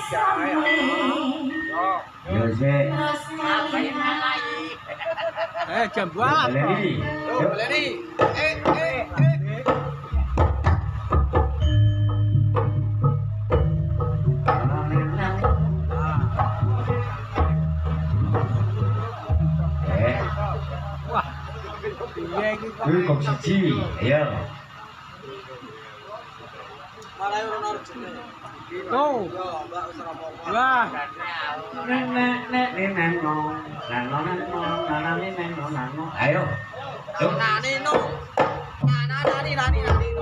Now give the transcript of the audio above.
Yo sik. Jam 2 Baleni. Yuk baleni. Wah. Piye iki kok? Kuwi kok siji, ayo. Malah ora origine. Tuh. Yo, Mbak wis ora apa-apa. Wah. Ayo. Yuk. Nani no. Nani.